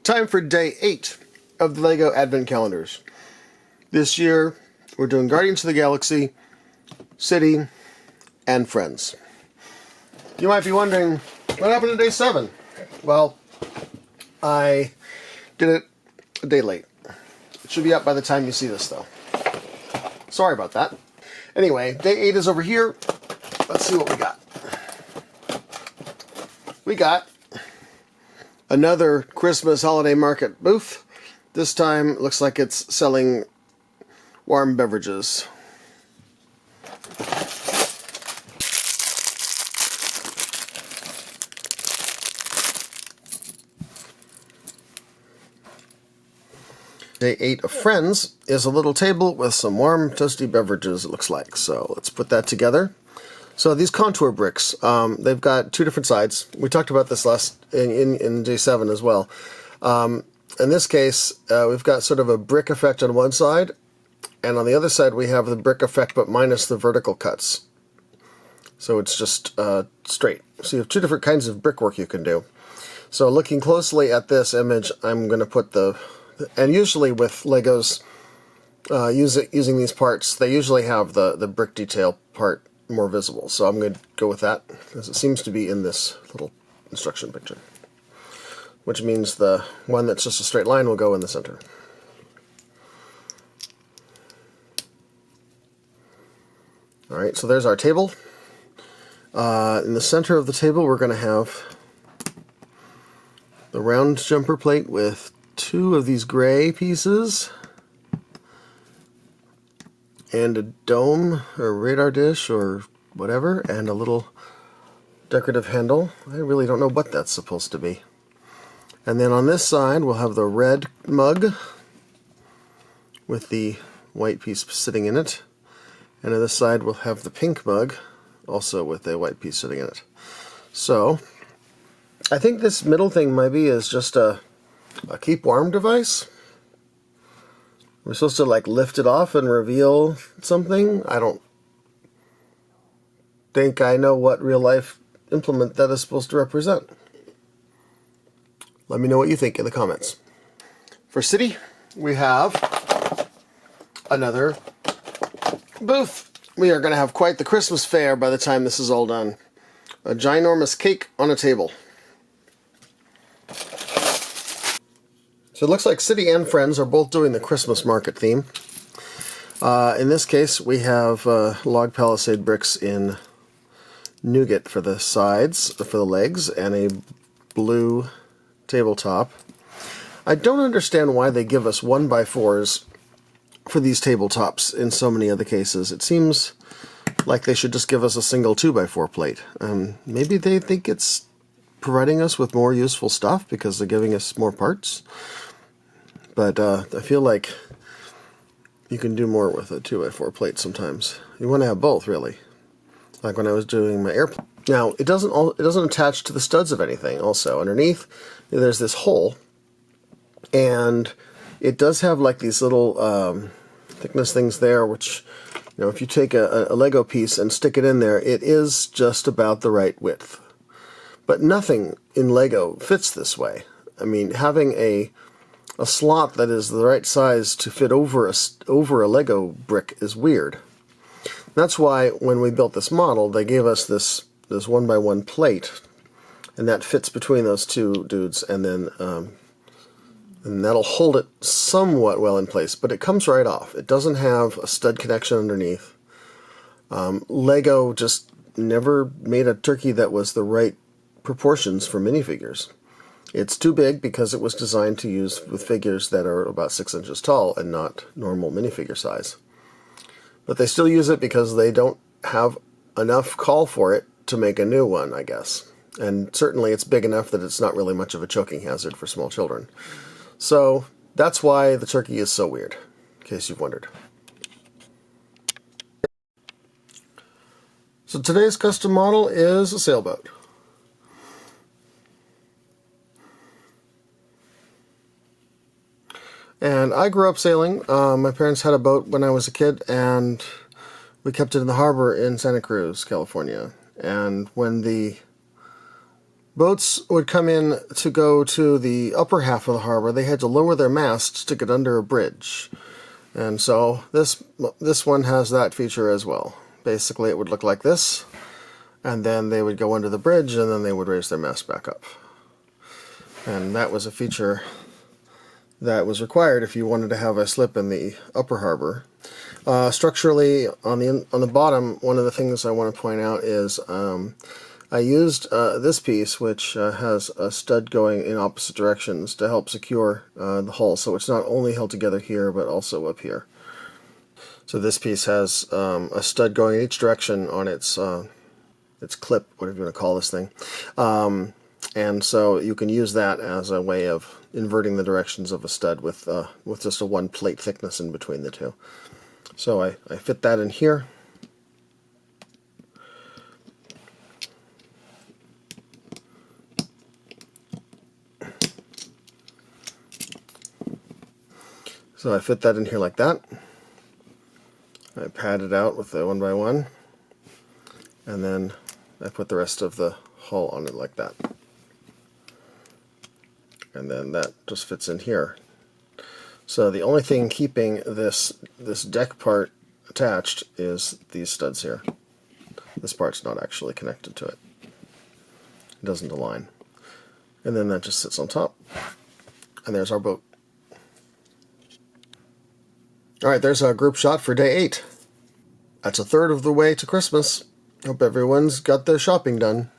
Time for day 8 of the LEGO Advent Calendars. This year, we're doing Guardians of the Galaxy, City, and Friends. You might be wondering, what happened to day 7? Well, I did it a day late. It should be up by the time you see this, though. Sorry about that. Anyway, day 8 is over here. Let's see what we got. We got another Christmas holiday market booth. This time it looks like it's selling warm beverages. Day 8 of Friends is a little table with some warm, toasty beverages, it looks like. So let's put that together. So these contour bricks, they've got two different sides. We talked about this in day 7 as well. In this case, we've got sort of a brick effect on one side, and on the other side we have the brick effect but minus the vertical cuts. So it's just straight. So you have two different kinds of brickwork you can do. So looking closely at this image, I'm going to put and usually with Legos, using these parts, they usually have the brick detail part more visible. So I'm going to go with that, because it seems to be in this little instruction picture. Which means the one that's just a straight line will go in the center. Alright, so there's our table. In the center of the table we're going to have the round jumper plate with 2 of these gray pieces and a dome or radar dish or whatever, and a little decorative handle. I really don't know what that's supposed to be. And then on this side we'll have the red mug with the white piece sitting in it, and on this side we'll have the pink mug also with a white piece sitting in it. So I think this middle thing maybe is just a keep warm device. We're supposed to like lift it off and reveal something. I don't think I know what real life implement that is supposed to represent. Let me know what you think in the comments. For City, we have another booth. We are going to have quite the Christmas fair by the time this is all done. A ginormous cake on a table. So it looks like City and Friends are both doing the Christmas market theme. In this case, we have log palisade bricks in nougat for the sides, for the legs, and a blue tabletop. I don't understand why they give us 1x4s for these tabletops in so many other cases. It seems like they should just give us a single 2x4 plate. Maybe they think it's providing us with more useful stuff because they're giving us more parts. But I feel like you can do more with a 2x4 plate sometimes. You want to have both, really. Like when I was doing my airplane. Now, it doesn't attach to the studs of anything. Also, underneath, there's this hole, and it does have like these little thickness things there, which, you know, if you take a Lego piece and stick it in there, it is just about the right width. But nothing in Lego fits this way. I mean, having a slot that is the right size to fit over a Lego brick is weird. That's why when we built this model, they gave us this 1x1 plate, and that fits between those two dudes, and then and that'll hold it somewhat well in place, but it comes right off. It doesn't have a stud connection underneath. Lego just never made a turkey that was the right proportions for minifigures. It's too big because it was designed to use with figures that are about 6 inches tall and not normal minifigure size. But they still use it because they don't have enough call for it to make a new one, I guess. And certainly it's big enough that it's not really much of a choking hazard for small children. So that's why the turkey is so weird, in case you've wondered. So today's custom model is a sailboat. And I grew up sailing. My parents had a boat when I was a kid, and we kept it in the harbor in Santa Cruz, California. And when the boats would come in to go to the upper half of the harbor. They had to lower their masts to get under a bridge. And so this one has that feature as well. Basically, it would look like this, and then they would go under the bridge, and then they would raise their mast back up. And that was a feature that was required if you wanted to have a slip in the upper harbor. Structurally, on the bottom, one of the things I want to point out is I used this piece, which has a stud going in opposite directions to help secure the hull, so it's not only held together here, but also up here. So this piece has a stud going in each direction on its clip, whatever you want to call this thing. And so you can use that as a way of inverting the directions of a stud with just a one plate thickness in between the two. So I fit that in here. So I fit that in here like that. I pad it out with the 1x1, and then I put the rest of the hull on it like that. And then that just fits in here. So the only thing keeping this deck part attached is these studs here. This part's not actually connected to it. It doesn't align. And then that just sits on top. And there's our boat. Alright, there's our group shot for day 8. That's a third of the way to Christmas. Hope everyone's got their shopping done.